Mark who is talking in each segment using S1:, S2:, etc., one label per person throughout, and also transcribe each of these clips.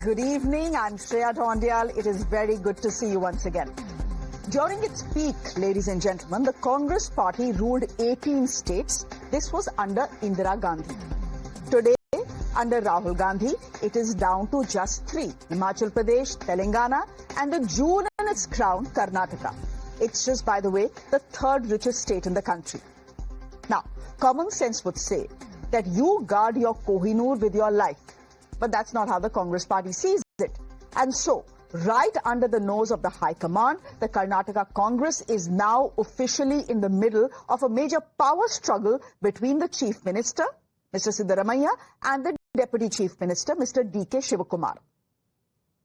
S1: Good evening, I'm Shreya Dhoundial. It is very good to see you once again. During its peak, ladies and gentlemen, the Congress party ruled 18 states. This was under Indira Gandhi. Today, under Rahul Gandhi, it is down to just 3. Himachal Pradesh, Telangana, and the jewel in its crown, Karnataka. It's just, by the way, the third richest state in the country. Now, common sense would say that you guard your Kohinoor with your life. But that's not how the Congress party sees it. And so, right under the nose of the High Command, the Karnataka Congress is now officially in the middle of a major power struggle between the Chief Minister, Mr. Siddaramaiah, and the Deputy Chief Minister, Mr. DK Shivakumar.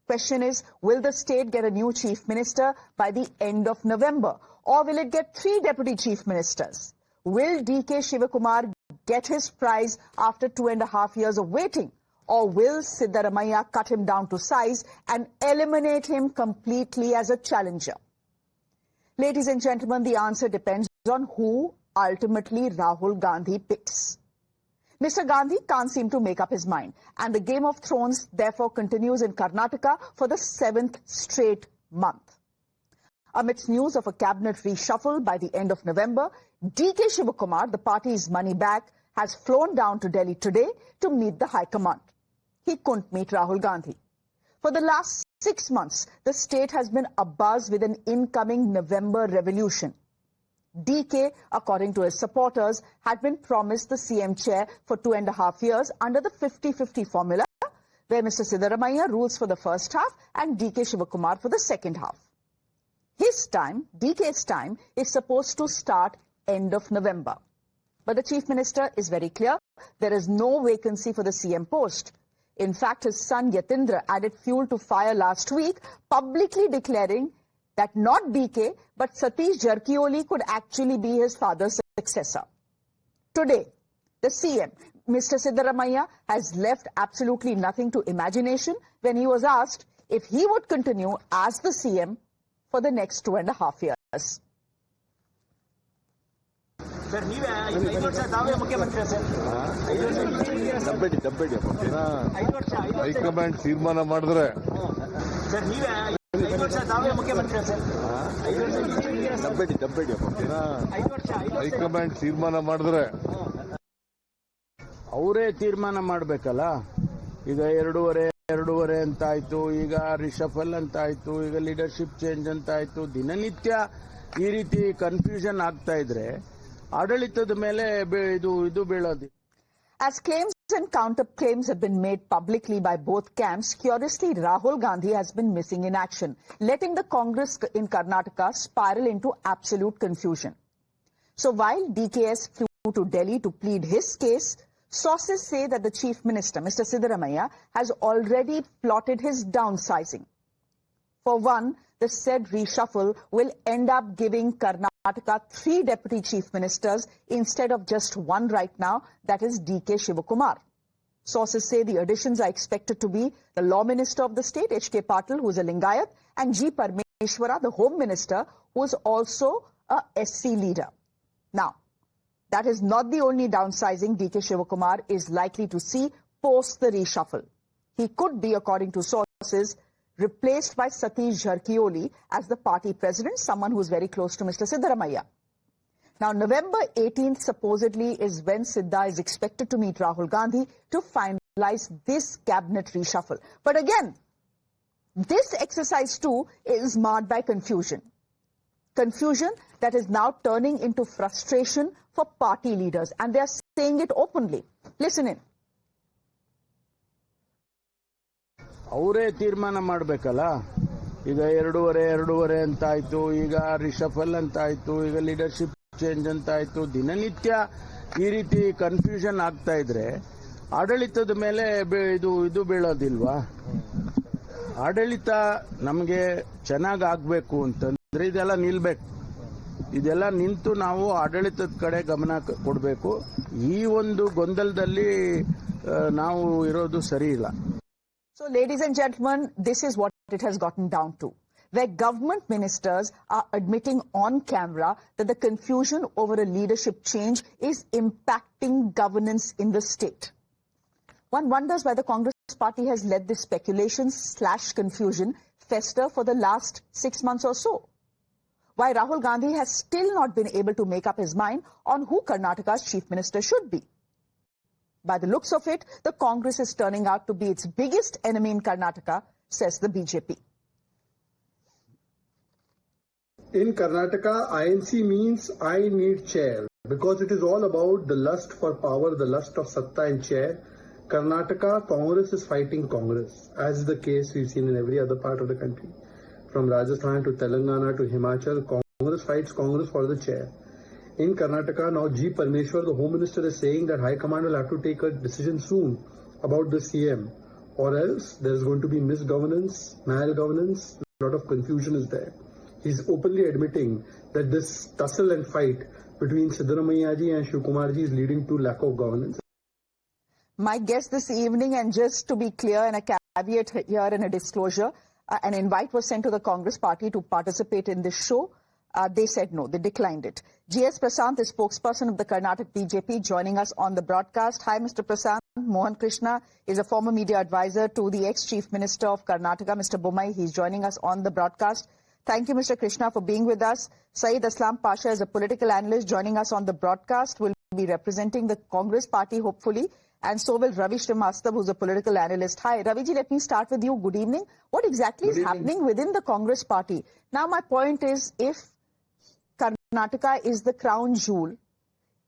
S1: Question is, will the state get a new Chief Minister by the end of November? Or will it get 3 Deputy Chief Ministers? Will DK Shivakumar get his prize after 2.5 years of waiting? Or will Siddaramaiah cut him down to size and eliminate him completely as a challenger? Ladies and gentlemen, the answer depends on who ultimately Rahul Gandhi picks. Mr. Gandhi can't seem to make up his mind, and the Game of Thrones therefore continues in Karnataka for the 7th straight month. Amidst news of a cabinet reshuffle by the end of November, DK Shivakumar, the party's money bag, has flown down to Delhi today to meet the High Command. He couldn't meet Rahul Gandhi. For the last 6 months, the state has been abuzz with an incoming November revolution. DK, according to his supporters, had been promised the CM chair for 2.5 years under the 50-50 formula, where Mr. Siddaramaiah rules for the first half and DK Shivakumar for the second half. His time, DK's time, is supposed to start end of November. But the Chief Minister is very clear, there is no vacancy for the CM post. In fact, his son Yatindra added fuel to fire last week, publicly declaring that not DK, but Satish Jarkioli could actually be his father's successor. Today, the CM, Mr. Siddaramaiah, has left absolutely nothing to imagination when he was asked if he would continue as the CM for the next 2.5 years.
S2: Sir ನೀವೇ 5 ವರ್ಷ ತಾವೇ ಮುಖ್ಯಮಂತ್ರಿ sir 5 ವರ್ಷ
S3: ಡಬ್ಬೆಡಿ high command ತೀರ್ಮಾನ ಮಾಡಿದ್ರೆ
S2: sir ನೀವೇ 5 ವರ್ಷ ತಾವೇ ಮುಖ್ಯಮಂತ್ರಿ ಸರ್ 5 ವರ್ಷ
S3: ಡಬ್ಬೆಡಿ ಹೈಕಮಾಂಡ್ ತೀರ್ಮಾನ ಮಾಡಿದ್ರೆ
S4: ಅವರೇ ತೀರ್ಮಾನ ಮಾಡಬೇಕಲ್ಲ. ಈಗ ಎರಡೂವರೆ ಅಂತ ಆಯ್ತು, ಈಗ ರಿಷಫಲ್ ಅಂತ ಆಯ್ತು, ಈಗ ಲೀಡರ್ಶಿಪ್ ಚೇಂಜ್ ಅಂತ ಆಯ್ತು. ದಿನನಿತ್ಯ ಈ ರೀತಿ ಕನ್ಫ್ಯೂಷನ್ ಆಗ್ತಾ ಇದ್ರೆ ಆಡಳಿತದ ಮೇಲೆ ಇದು ಬೀಳೋದು.
S1: As claims and counter-claims have been made publicly by both camps, curiously Rahul Gandhi has been missing in action, letting the Congress in Karnataka spiral into absolute confusion. So while DKS flew to Delhi to plead his case, sources say that the Chief Minister, Mr. Siddaramaiah, has already plotted his downsizing. For one, the said reshuffle will end up giving Karnataka 3 deputy chief ministers instead of just 1 right now, that is DK Shivakumar. Sources say the additions are expected to be the Law Minister of the state, H.K. Patil, who is a Lingayat, and G. Parmeshwara, the Home Minister, who is also a SC leader. Now, that is not the only downsizing DK Shivakumar is likely to see post the reshuffle. He could be, according to sources, replaced by Satish Jarkioli as the party president, someone who is very close to Mr. Siddaramaiah. Now, November 18th supposedly is when Sidda is expected to meet Rahul Gandhi to finalize this cabinet reshuffle. But again, this exercise too is marred by confusion. Confusion that is now turning into frustration for party leaders, and they are saying it openly. Listen in.
S4: ಅವರೇ ತೀರ್ಮಾನ ಮಾಡಬೇಕಲ್ಲ. ಈಗ ಎರಡೂವರೆ ಅಂತ ಆಯ್ತು, ಈಗ ರಿಷಫಲ್ ಅಂತ ಆಯ್ತು, ಈಗ ಲೀಡರ್ಶಿಪ್ ಚೇಂಜ್ ಅಂತ ಆಯ್ತು. ದಿನನಿತ್ಯ ಈ ರೀತಿ ಕನ್ಫ್ಯೂಷನ್ ಆಗ್ತಾ ಇದ್ರೆ ಆಡಳಿತದ ಮೇಲೆ ಇದು ಬೀಳೋದಿಲ್ವಾ? ಆಡಳಿತ ನಮಗೆ ಚೆನ್ನಾಗಿ ಆಗ್ಬೇಕು ಅಂತಂದ್ರೆ ಇದೆಲ್ಲ ನಿಲ್ಬೇಕು. ಇದೆಲ್ಲ ನಿಂತು ನಾವು ಆಡಳಿತದ ಕಡೆ ಗಮನ ಕೊಡಬೇಕು. ಈ ಒಂದು ಗೊಂದಲದಲ್ಲಿ ನಾವು ಇರೋದು ಸರಿ ಇಲ್ಲ.
S1: So, ladies and gentlemen, this is what it has gotten down to, where government ministers are admitting on camera that the confusion over a leadership change is impacting governance in the state. One wonders why the Congress party has let this speculation/confusion fester for the last 6 months or so. Why Rahul Gandhi has still not been able to make up his mind on who Karnataka's chief minister should be. By the looks of it, the Congress is turning out to be its biggest enemy in Karnataka, says the BJP.
S5: In Karnataka, INC means I need chair, because it is all about the lust for power, the lust of satta and chair. Karnataka, Congress is fighting Congress, as is the case we've seen in every other part of the country. From Rajasthan to Telangana to Himachal, Congress fights Congress for the chair. In Karnataka, now G. Parmeshwar, the Home Minister, is saying that High Command will have to take a decision soon about the CM, or else there's going to be misgovernance, malgovernance, a lot of confusion is there. He's openly admitting that this tussle and fight between Siddaramaiah ji and Shivakumar ji is leading to lack of governance.
S1: My guest this evening, and just to be clear, and a caveat here and a disclosure, an invite was sent to the Congress party to participate in this show. They said no, they declined it. GS Prashanth is spokesperson of the Karnataka BJP, joining us on the broadcast. Hi, Mr. Prashanth. Mohan Krishna is a former media advisor to the ex-Chief Minister of Karnataka, Mr. Bommai. He's joining us on the broadcast. Thank you, Mr. Krishna, for being with us. Syed Aslam Pasha is a political analyst joining us on the broadcast. Will be representing the Congress party, hopefully. And so will Ravi Srivastava, who's a political analyst. Hi, Raviji, let me start with you. Good evening. What exactly is happening within the Congress party? Now, my point is, if Karnataka is the crown jewel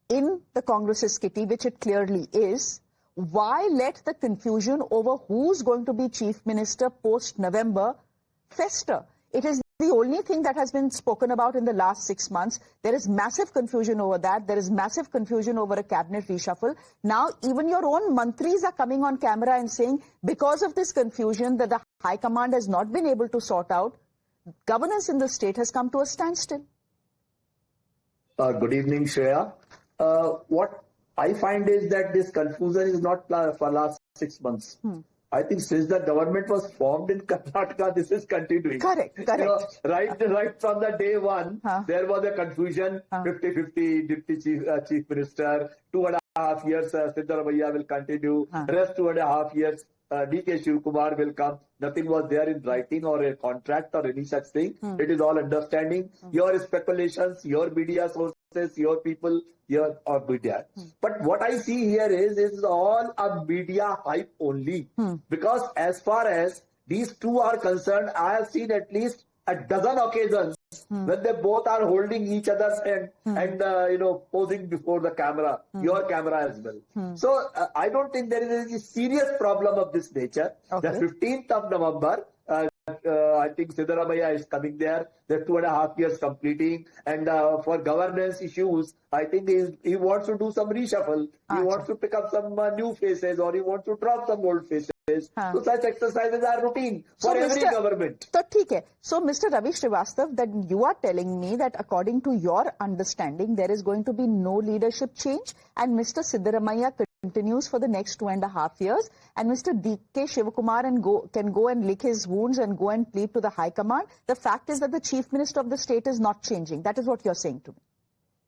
S1: in the Congress's kitty, which it clearly is, why let the confusion over who's going to be chief minister post-November fester? It is the only thing that has been spoken about in the last 6 months. There is massive confusion over that. There is massive confusion over a cabinet reshuffle. Now, even your own mantris are coming on camera and saying, because of this confusion that the High Command has not been able to sort out, governance in the state has come to a standstill.
S6: Good evening, Shreya. What I find is that this confusion is not for last 6 months. I think since the government was formed in Karnataka, this is continuing.
S1: Correct.
S6: You know, right from the day one, there was a confusion, 50-50 deputy chief minister, 2.5 years Siddaramaiah will continue, rest 2.5 years DK Shivakumar will come. Nothing was there in writing or a contract or any such thing. It is all understanding. Your speculations, your media sources, your people, your media. But what I see here is all a media hype only. Because as far as these two are concerned, I have seen at least a dozen occasions when they both are holding each other's hand and posing before the camera, your camera as well. So I don't think there is any serious problem of this nature. The 15th of November, I think Siddaramaiah is coming there. They're 2.5 years completing. And for governance issues, I think he wants to do some reshuffle. He wants to pick up some new faces, or he wants to drop some old faces. So such exercises are routine for every government.
S1: So Mr. Ravi Srivastava, that you are telling me that according to your understanding, there is going to be no leadership change, and Mr. Siddaramaiah continues for the next 2.5 years, and Mr. DK Shivakumar can go and lick his wounds and go and plead to the High Command. The fact is that the Chief Minister of the state is not changing. That is what you're saying to me.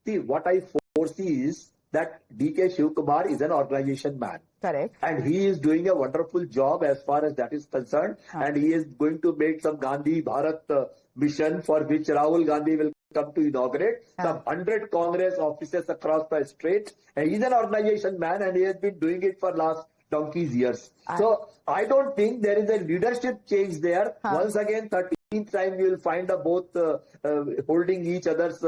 S6: See, what I foresee is that DK Shivakumar is an organization man.
S1: Correct.
S6: And he is doing a wonderful job as far as that is concerned. And he is going to make some Gandhi Bharat mission, for which Rahul Gandhi will come to inaugurate some 100 Congress offices across the state. And he's an organization man, and he has been doing it for last donkey's years. So I don't think there is a leadership change there. Once again, 13th time you will find both holding each other's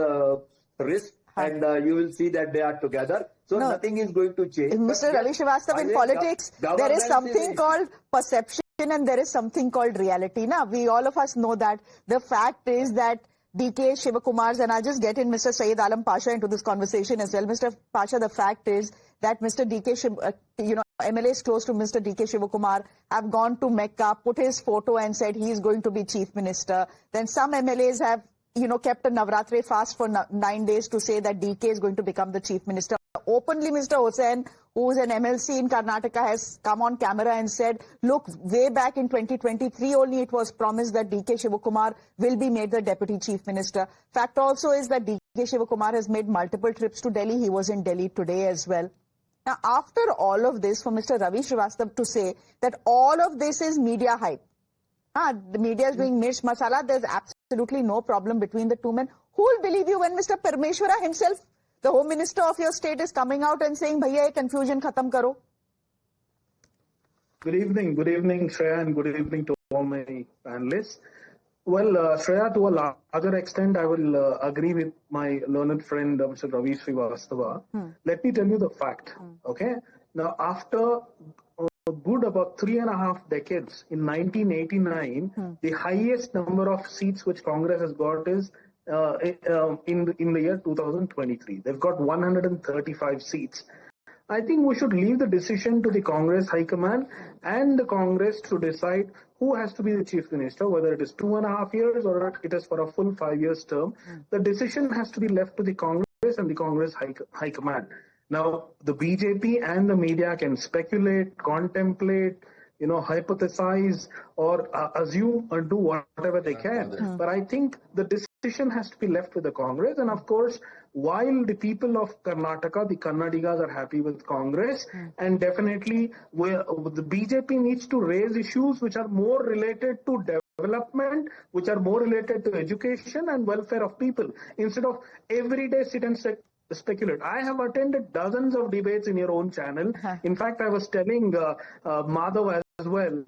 S6: wrist. And you will see that they are together. So nothing is going to change.
S1: Mr. Ravi Srivastava, in politics, there is something called perception and there is something called reality. Now, all of us know that. The fact is that DK Shivakumar's, and I'll just get in Mr. Syed Aslam Pasha into this conversation as well. Mr. Pasha, the fact is that Mr. DK, MLAs close to Mr. DK Shivakumar have gone to Mecca, put his photo and said he is going to be chief minister. Then some MLAs have kept a Navratri fast for 9 days to say that DK is going to become the chief minister. Openly, Mr. Hossain, who is an MLC in Karnataka, has come on camera and said, look, way back in 2023 only it was promised that DK Shivakumar will be made the deputy chief minister. Fact also is that DK Shivakumar has made multiple trips to Delhi. He was in Delhi today as well. Now, after all of this, for Mr. Ravi Srivastava to say that all of this is media hype, the media is doing mirch masala, there's absolutely no problem between the two men. Who will believe you when Mr. Parmeshwara himself, the Home Minister of your state, is coming out and saying, Bhaiya, ye confusion khatam karo?
S7: Good evening, Shreya, and good evening to all my panelists. Well, Shreya, to a larger extent, I will agree with my learned friend, Mr. Ravi Srivastava. Let me tell you the fact, okay? Now, after a good about 3.5 decades, in 1989, the highest number of seats which Congress has got is in the year 2023. They've got 135 seats. I think we should leave the decision to the Congress High Command and the Congress to decide who has to be the Chief Minister, whether it is 2.5 years or it is for a full 5 years term. The decision has to be left to the Congress and the Congress High Command. Now, the BJP and the media can speculate, contemplate, hypothesize or assume or do whatever they can. But I think the decision has to be left with the Congress. And of course, while the people of Karnataka, the Kannadigas, are happy with Congress, and definitely the BJP needs to raise issues which are more related to development, which are more related to education and welfare of people, instead of everyday sit and speculate. I have attended dozens of debates in your own channel. In fact, I was telling Madhav as well,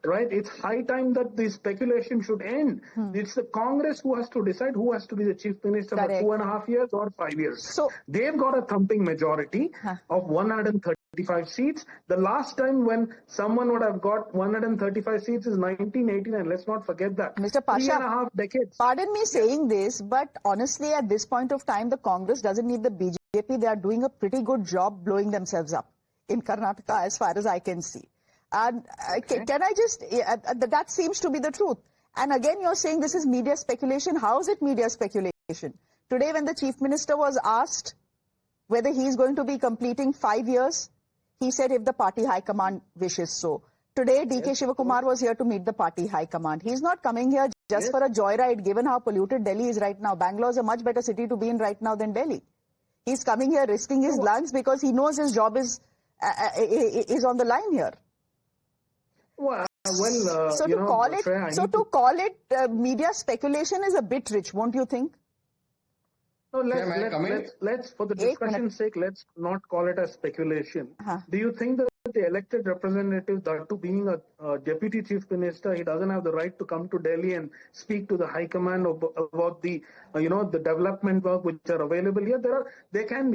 S7: right? It's high time that the speculation should end. It's the Congress who has to decide who has to be the Chief Minister for 2.5 years or 5 years. So they've got a thumping majority of 135 seats. The last time when someone would have got 135 seats is 1989. Let's not forget that.
S1: Mr. Pasha,
S7: 3.5 decades.
S1: Pardon me saying this, but honestly, at this point of time, the Congress doesn't need the BJP. They are doing a pretty good job blowing themselves up in Karnataka, as far as I can see. And can I just, that seems to be the truth. And again, you're saying this is media speculation. How is it media speculation? Today, when the Chief Minister was asked whether he is going to be completing 5 years, he said if the party high command wishes so. Today, DK Shivakumar was here to meet the party high command. He's not coming here just for a joyride, given how polluted Delhi is right now. Bangalore is a much better city to be in right now than Delhi. He's coming here risking his lungs because he knows his job is on the line here. So to call it media speculation is a bit rich, won't you think?
S7: No, let's for the discussion's sake, let's not call it a speculation. Do you think that the elected representative, that to being a deputy chief minister, he doesn't have the right to come to Delhi and speak to the high command about the the development work which are available here? There can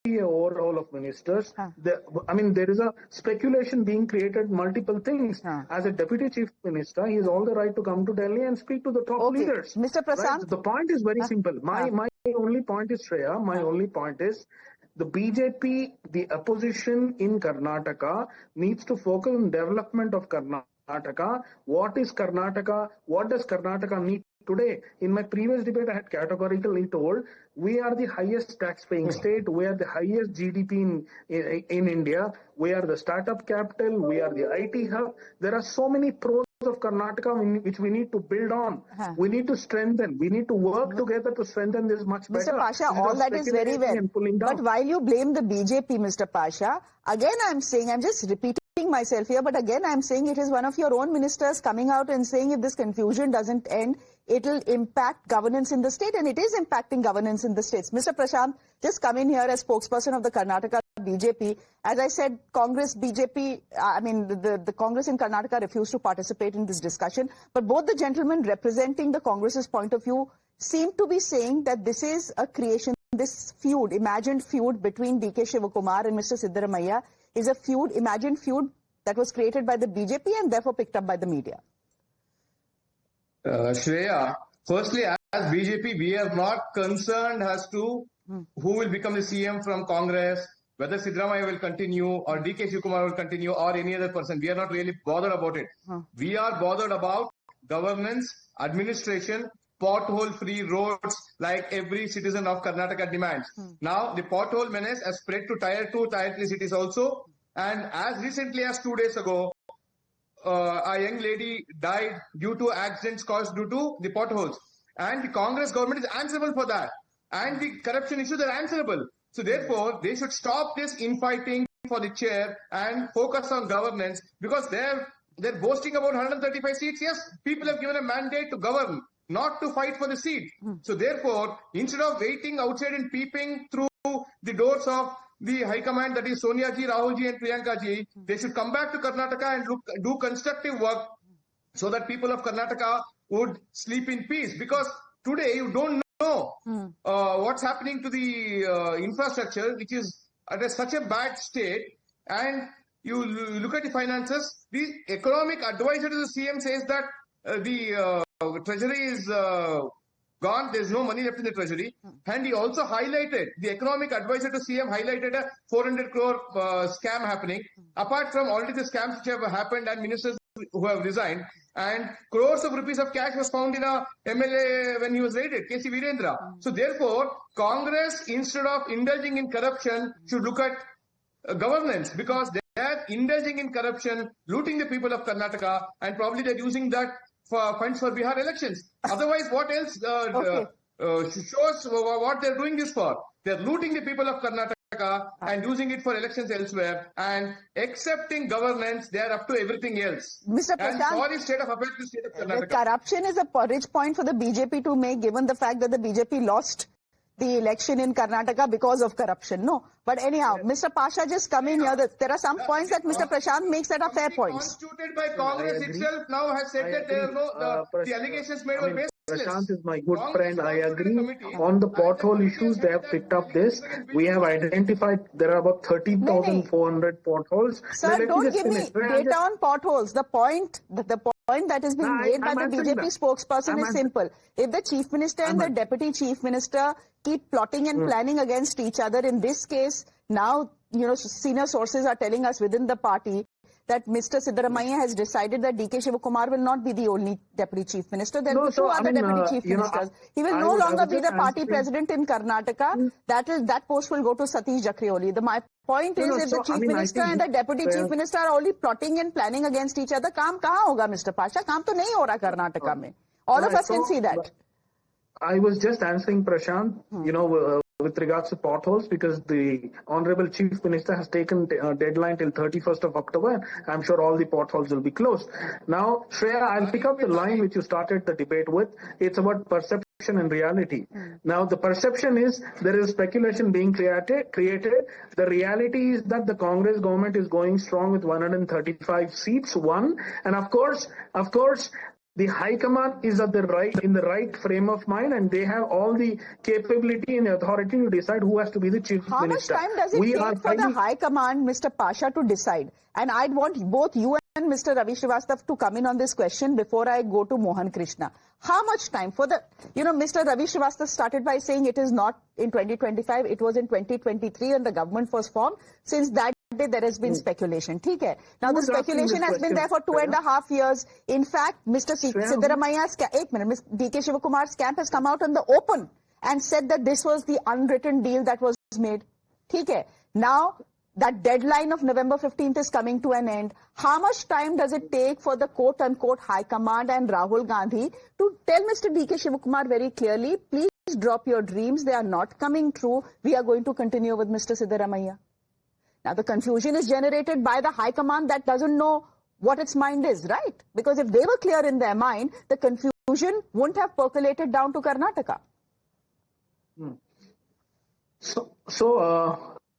S7: be a overall of ministers. There is a speculation being created, multiple things. As a deputy chief minister, he has all the right to come to Delhi and speak to the top leaders.
S1: Mr. Prashanth?
S7: Right? The point is very simple. My only point is, Shreya, my only point is, the BJP, the opposition in Karnataka, needs to focus on development of Karnataka. What is Karnataka? What does Karnataka need today? In my previous debate, I had categorically told, we are the highest tax-paying state. We are the highest GDP in India. We are the startup capital. We are the IT hub. There are so many pros of Karnataka which we need to build on. We need to strengthen. We need to work together to strengthen this much better.
S1: Mr. Pasha, all that is very well. But while you blame the BJP, Mr. Pasha, again I'm just repeating myself here, but again I'm saying it is one of your own ministers coming out and saying if this confusion doesn't end, it will impact governance in the state, and it is impacting governance in the states. Mr. Prashanth, just come in here as spokesperson of the Karnataka BJP. As I said, Congress, BJP, the Congress in Karnataka refused to participate in this discussion. But both the gentlemen representing the Congress's point of view seem to be saying that this is a creation, this feud, imagined feud between DK Shivakumar and Mr. Siddaramaiah is a feud, imagined feud that was created by the BJP and therefore picked up by the media.
S8: Shreya, firstly, as BJP, we are not concerned as to who will become the CM from Congress, whether Siddaramaiah will continue or DK Shivakumar will continue or any other person. We are not really bothered about it. We are bothered about governance, administration, pothole-free roads like every citizen of Karnataka demands. Now, the pothole menace has spread to Tier 2, Tier 3 cities also. And as recently as 2 days ago, a young lady died due to accidents caused due to the potholes. And the Congress government is answerable for that. And the corruption issues are answerable. So therefore, they should stop this infighting for the chair and focus on governance, because they're boasting about 135 seats. Yes, people have given a mandate to govern, not to fight for the seat. So therefore, instead of waiting outside and peeping through the doors of the High Command, that is Sonia Ji, Rahul Ji and Priyanka Ji, they should come back to Karnataka and do constructive work so that people of Karnataka would sleep in peace. Because today you don't know what's happening to the infrastructure, which is at such a bad state, and you look at the finances. The economic advisor to the CM says that the treasury is gone, there's no money left in the treasury. And he also highlighted, the economic advisor to CM highlighted a 400 crore scam happening. Apart from already the scams which have happened and ministers who have resigned, and crores of rupees of cash was found in a MLA when he was raided, KC Virendra. So therefore, Congress, instead of indulging in corruption, should look at governance, because they are indulging in corruption, looting the people of Karnataka, and probably they're using that for funds for Bihar elections. Otherwise, what else shows what they're doing this for? They're looting the people of Karnataka and using it for elections elsewhere, and accepting governance, they are up to everything else.
S1: Mr. Prashanth,
S8: and sorry, state of affairs to state of Karnataka.
S1: Corruption is a rich point for the BJP to make, given the fact that the BJP lost the election in Karnataka because of corruption. No. But anyhow, Mr. Pasha, just come in here. There are some points that Mr. Prashanth makes that are fair points.
S8: Constituted by Congress itself now has said that there are no, the allegations made were baseless.
S7: Prashanth is my good friend. I agree. On the pothole issues, they have picked up this. We have identified there are about 13,400 potholes.
S1: Sir, don't give me data on potholes. The point that is being made by the BJP spokesperson is simple. If the Chief Minister and the Deputy Chief Minister keep plotting and planning against each other, in this case, now, senior sources are telling us within the party that Mr. Siddaramaiah has decided that DK Shivakumar will not be the only Deputy Chief Minister. There will be two other Deputy Chief Ministers. He will no longer be the party president in Karnataka. That post will go to Satish Jakrioli. My point is, if the Chief Minister and the Deputy Chief Minister are only plotting and planning against each other, काम कहाँ होगा, Mr. Pasha? काम तो नहीं हो रहा Karnataka में. All of us can see that.
S7: I was just answering Prashanth, with regards to potholes, because the Honorable Chief Minister has taken a deadline till 31st of October. I'm sure all the potholes will be closed. Now, Shreya, I'll pick up the line which you started the debate with. It's about perception and reality. Now, the perception is there is speculation being created. The reality is that the Congress government is going strong with 135 seats, one. And of course, the High Command is in the right frame of mind, and they have all the capability and authority to decide who has to be the Chief Minister.
S1: How much time does it take for the High Command, Mr. Pasha, to decide? And I'd want both you and Mr. Ravi Srivastava to come in on this question before I go to Mohan Krishna. How much time for the, Mr. Ravi Srivastava started by saying it is not in 2025, it was in 2023 and the government was formed. Since that day, there has been speculation. Okay. Now, the speculation has been there for 2.5 years. In fact, Mr. Siddaramaiah's, DK Shivakumar's camp has come out on the open and said that this was the unwritten deal that was made. Okay. Now, that deadline of November 15th is coming to an end. How much time does it take for the quote-unquote High Command and Rahul Gandhi to tell Mr. DK Shivakumar very clearly, please drop your dreams, they are not coming true, we are going to continue with Mr. Siddaramaiah? Now, the confusion is generated by the High Command that doesn't know what its mind is, right? Because if they were clear in their mind, the confusion wouldn't have percolated down to Karnataka.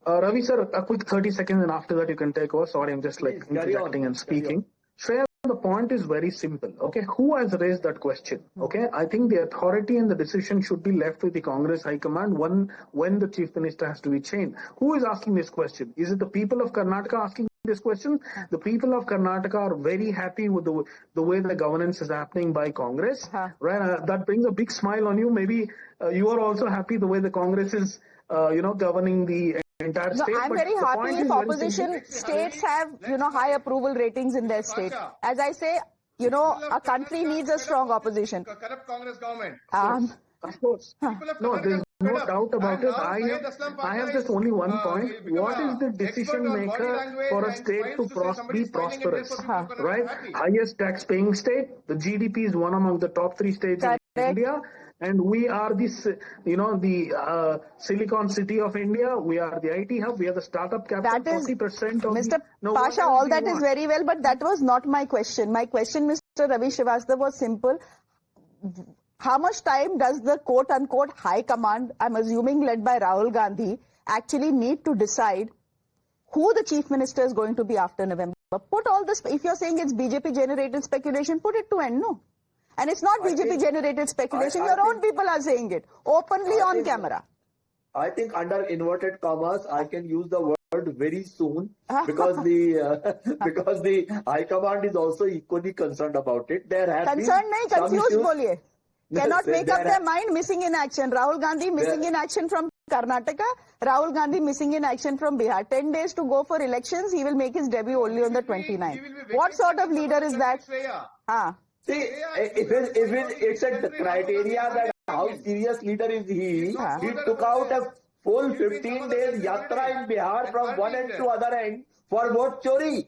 S7: Ravi sir, a quick 30 seconds and after that you can take over. Sorry, I'm just interjecting and speaking. Shreya, the point is very simple. Okay, who has raised that question? Okay, I think the authority and the decision should be left with the Congress High Command when the Chief Minister has to be changed. Who is asking this question? Is it the people of Karnataka asking this question? The people of Karnataka are very happy with the way the governance is happening by Congress. Right? That brings a big smile on you. Maybe you are also happy the way the Congress is, governing the entire state.
S1: No, I'm very happy if opposition states have, high approval ratings in their state. As I say, a country needs a strong opposition.
S8: Corrupt Congress government.
S7: Of course. No, there's no doubt about it. I have just only one point. What is the decision maker for a state to be prosperous? Right? Highest tax paying state. The GDP is one among the top 3 states in India. And we are this, the Silicon City of India. We are the IT hub. We are the startup capital.
S1: That is,
S7: 40% of
S1: Mr. Pasha, all that is very well, but that was not my question. My question, Mr. Ravi Srivastava, was simple. How much time does the quote-unquote high command, I'm assuming led by Rahul Gandhi, actually need to decide who the chief minister is going to be after November? Put all this, if you're saying it's BJP-generated speculation, put it to end, no? And it's not BJP-generated speculation. Your own people are saying it openly on camera.
S6: I think under inverted commas, I can use the word very soon because the High Command is also equally concerned about it. There has
S1: concerned nahi, confused boliye. Cannot make up their mind, missing in action. Rahul Gandhi missing in action from Karnataka. Rahul Gandhi missing in action from Bihar. 10 days to go for elections. He will make his debut only on the 29th. What sort of leader is that?
S6: See, if it's a criteria that how serious leader is he took out a full 15 days yatra in Bihar from one end to other end for vote chori.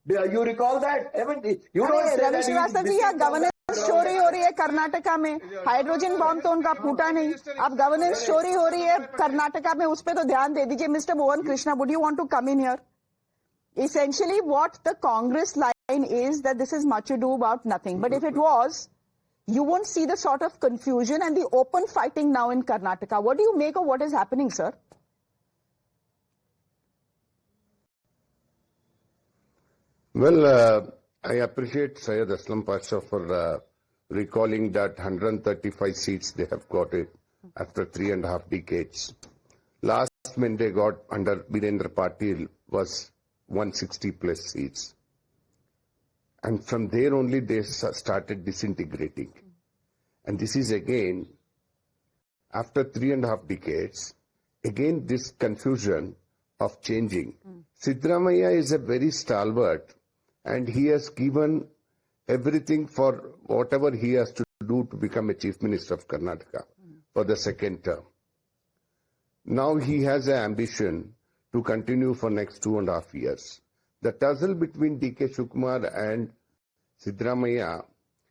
S6: You recall that? You don't say
S1: Ravi Srivastava ji, यहाँ governance चोरी हो रही है कर्नाटका में. Hydrogen bomb तो उनका फूटा नहीं. अब governance चोरी हो रही है कर्नाटका में, उस पे तो ध्यान दे दीजिए. Mr. Mohan Krishna, would you want to come in here? Essentially, what the Congress line is that this is much ado about nothing. But if it was, you won't see the sort of confusion and the open fighting now in Karnataka. What do you make of what is happening, sir?
S9: Well, I appreciate Syed Aslam Pasha for recalling that 135 seats they have got it after 3.5 decades. Last when they got under Birendra Patil was 160 plus seats. And from there only they started disintegrating. And this is again, after 3.5 decades, again this confusion of changing. Siddaramaiah is a very stalwart and he has given everything for whatever he has to do to become a chief minister of Karnataka for the second term. Now he has an ambition to continue for next 2.5 years. The tussle between DK Shivakumar and Siddaramaiah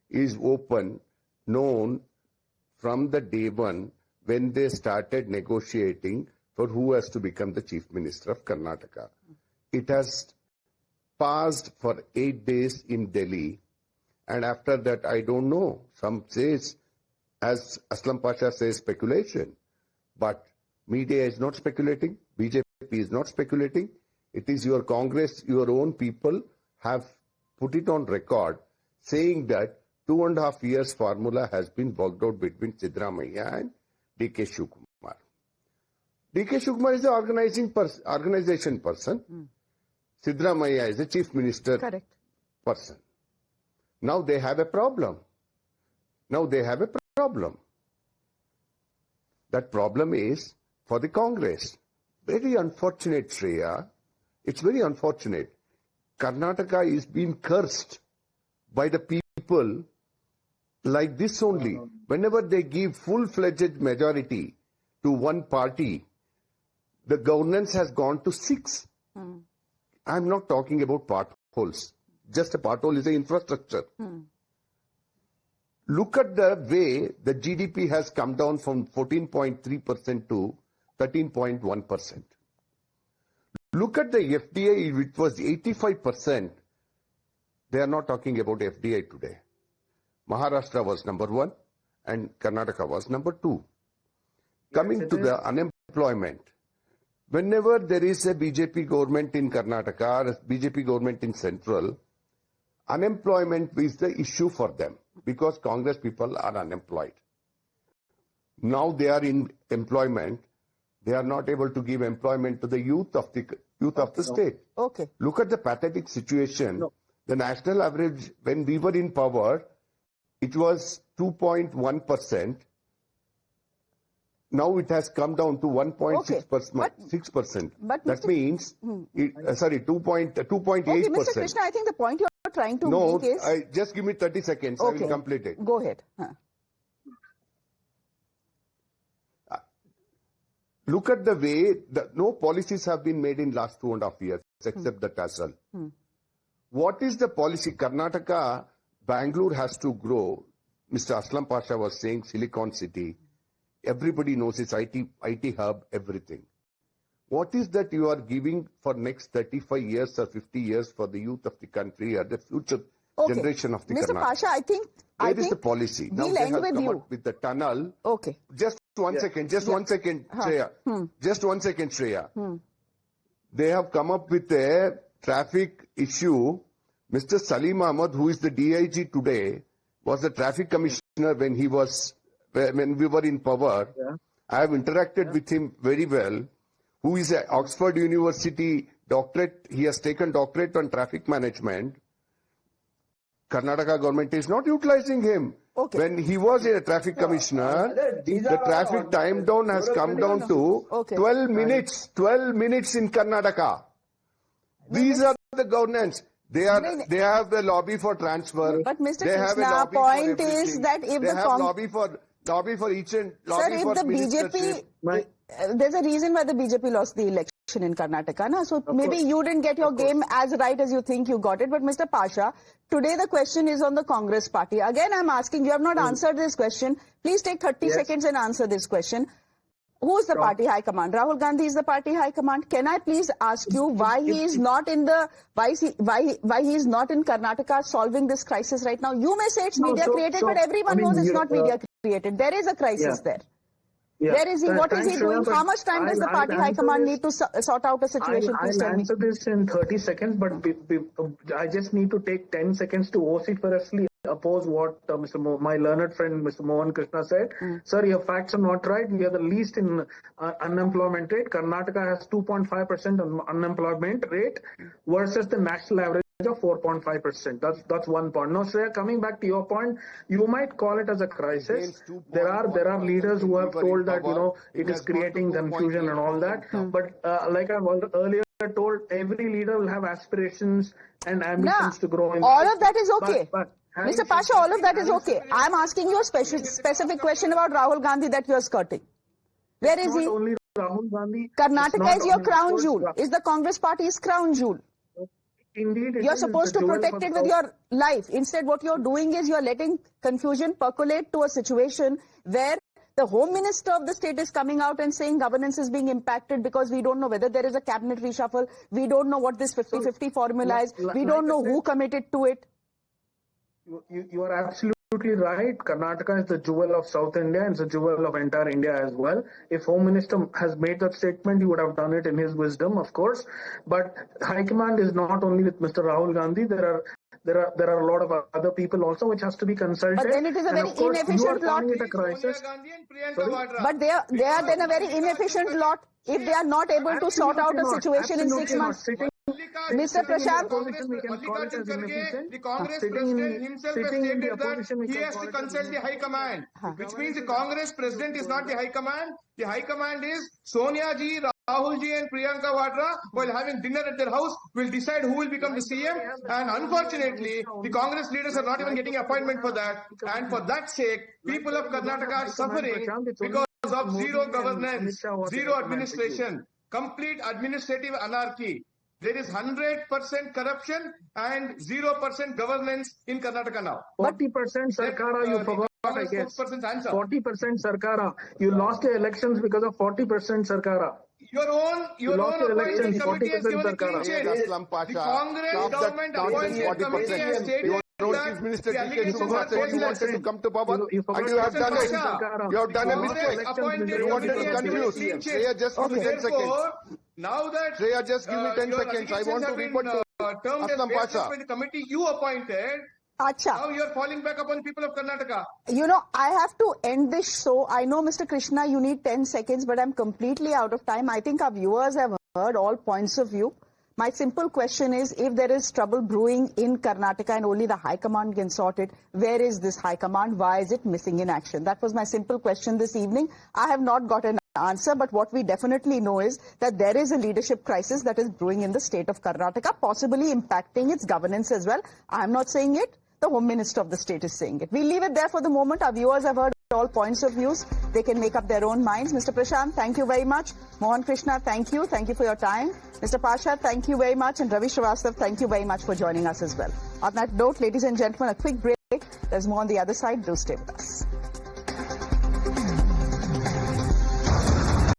S9: is open, known from the day one when they started negotiating for who has to become the chief minister of Karnataka. It has passed for 8 days in Delhi, and after that I don't know. Some says, as Aslam Pasha says, speculation, but media is not speculating, BJP is not speculating. It is your Congress, your own people have put it on record saying that 2.5 years formula has been worked out between Siddaramaiah and DK Shivakumar. DK Shivakumar is the organization person. Siddaramaiah is the chief minister person. Now they have a problem. That problem is for the Congress. Very unfortunate, Shreya. It's very unfortunate. Karnataka is being cursed by the people like this only. Whenever they give full-fledged majority to one party, the governance has gone to 6. I'm not talking about potholes. Just a pothole is an infrastructure. Look at the way the GDP has come down from 14.3% to 13.1%. Look at the FDI, which was 85%. They are not talking about FDI today. Maharashtra was number 1 and Karnataka was number 2. Coming to the unemployment, whenever there is a BJP government in Karnataka or a BJP government in Central, unemployment is the issue for them because Congress people are unemployed. Now they are in employment. They are not able to give employment to the youth of the state.
S1: Okay.
S9: Look at the pathetic situation. The national average, when we were in power, it was 2.1%. Now it has come down to 1.6%.
S1: But
S9: that means, 2.8%.
S1: Okay, Mr. Krishna, I think the point you're trying to make is...
S9: just give me 30 seconds. I will complete it.
S1: Go ahead.
S9: Look at the way no policies have been made in last 2.5 years except the tussle. What is the policy? Karnataka, Bangalore has to grow. Mr. Aslam Pasha was saying Silicon City. Everybody knows it's IT hub, everything. What is that you are giving for next 35 years or 50 years for the youth of the country or the future generation of the
S1: Mr.
S9: Karnataka?
S1: Pasha, I think
S9: the policy? Now
S1: we'll
S9: they
S1: end
S9: have
S1: with
S9: come
S1: you.
S9: up with the tunnel.
S1: Okay.
S9: Just one second, Shreya. Just 1 second, Shreya. They have come up with a traffic issue. Mr. Salim Ahmed, who is the DIG today, was the traffic commissioner when we were in power. Yeah. I have interacted with him very well. Who is an Oxford University doctorate. He has taken doctorate on traffic management. Karnataka government is not utilizing him. Okay. When he was a traffic commissioner, the traffic time down has come down to 12 minutes. 12 minutes in Karnataka. These are the governance. They have the lobby for transfer.
S1: But Mr. Krishna, point is that if
S9: they have lobby for each and lobby
S1: sir,
S9: for
S1: if the BJP, there's a reason why the BJP lost the election in Karnataka, na? So maybe you didn't get your game as right as you think you got it. But Mr. Pasha, today the question is on the Congress party. Again, I'm asking, you have not answered this question. Please take 30 seconds and answer this question. Who is the party high command? Rahul Gandhi is the party high command. Can I please ask you why he is not in why he is not in Karnataka solving this crisis right now? You may say it's media created, but everyone knows it's not media created. There is a crisis there. Yeah. Where is he? What is he doing? How much time does the party high command need to sort out a situation?
S7: I'll answer this in 30 seconds, but I just need to take 10 seconds to vociferously oppose what my learned friend Mr. Mohan Krishna said. Sir, your facts are not right. We are the least in unemployment rate. Karnataka has 2.5% unemployment rate versus the national average of 4.5%. That's one point. Now, Shreya, coming back to your point, you might call it as a crisis. There are leaders who have told that it is creating confusion and all that. But like I earlier told, every leader will have aspirations and ambitions to grow.
S1: All of that is okay. Mr. Pasha, all of that is okay. I'm asking you a specific question about Rahul Gandhi that you are skirting. Where is he?
S7: Only Rahul Gandhi.
S1: Karnataka is your crown jewel. Is the Congress party's crown jewel.
S7: Indeed,
S1: you're supposed to protect it with your life. Instead, what you're doing is you're letting confusion percolate to a situation where the Home Minister of the state is coming out and saying governance is being impacted because we don't know whether there is a cabinet reshuffle. We don't know what this 50-50 formula is. We don't know who committed to it.
S7: You are absolutely right. Karnataka is the jewel of South India and it's the jewel of entire India as well. If Home Minister has made that statement, he would have done it in his wisdom, of course. But High Command is not only with Mr. Rahul Gandhi. There are a lot of other people also which has to be consulted.
S1: But then it is a very inefficient lot. But they are then a very inefficient lot if they are not able to sort out a situation in 6 months. Mr. Prashanth,
S8: the Congress president himself has stated that he has to consult the High Command, which means the Congress president is not the High Command. The High Command is Sonia Ji, Rahul Ji and Priyanka Vadra, while having dinner at their house, will decide who will become the CM. And unfortunately, the Congress leaders are not even getting appointment for that. And for that sake, people of Karnataka are suffering because of zero governance, zero administration, complete administrative anarchy. There is 100% corruption and 0% governance in Karnataka now.
S7: 40% Sarkara, you forgot, I guess. 40% Sarkara. You lost your elections because of 40% Sarkara.
S8: Your own appointing committee has given a clean sheet. The Congress government appointing committee has stated
S9: Chief Minister DK wanted to come to power and you have done it. You have done a mistake. You wanted to confuse. Shreya, just give me 10 seconds.
S8: Now that
S9: Shreya, just give me 10 seconds. I want to report to Aslam Pasha.
S8: The committee you appointed. Now you are falling back upon people of Karnataka.
S1: I have to end this show. I know, Mr. Krishna, you need 10 seconds, but I'm completely out of time. I think our viewers have heard all points of view. My simple question is, if there is trouble brewing in Karnataka and only the High Command can sort it, where is this High Command? Why is it missing in action? That was my simple question this evening. I have not got an answer, but what we definitely know is that there is a leadership crisis that is brewing in the state of Karnataka, possibly impacting its governance as well. I am not saying it. The Home Minister of the state is saying it. We'll leave it there for the moment. Our viewers have heard all points of views. They can make up their own minds. Mr. Prashanth, thank you very much. Mohan Krishna, thank you. Thank you for your time. Mr. Pasha, thank you very much. And Ravi Srivastava, thank you very much for joining us as well. On that note, ladies and gentlemen, a quick break. There's more on the other side. Do stay with us.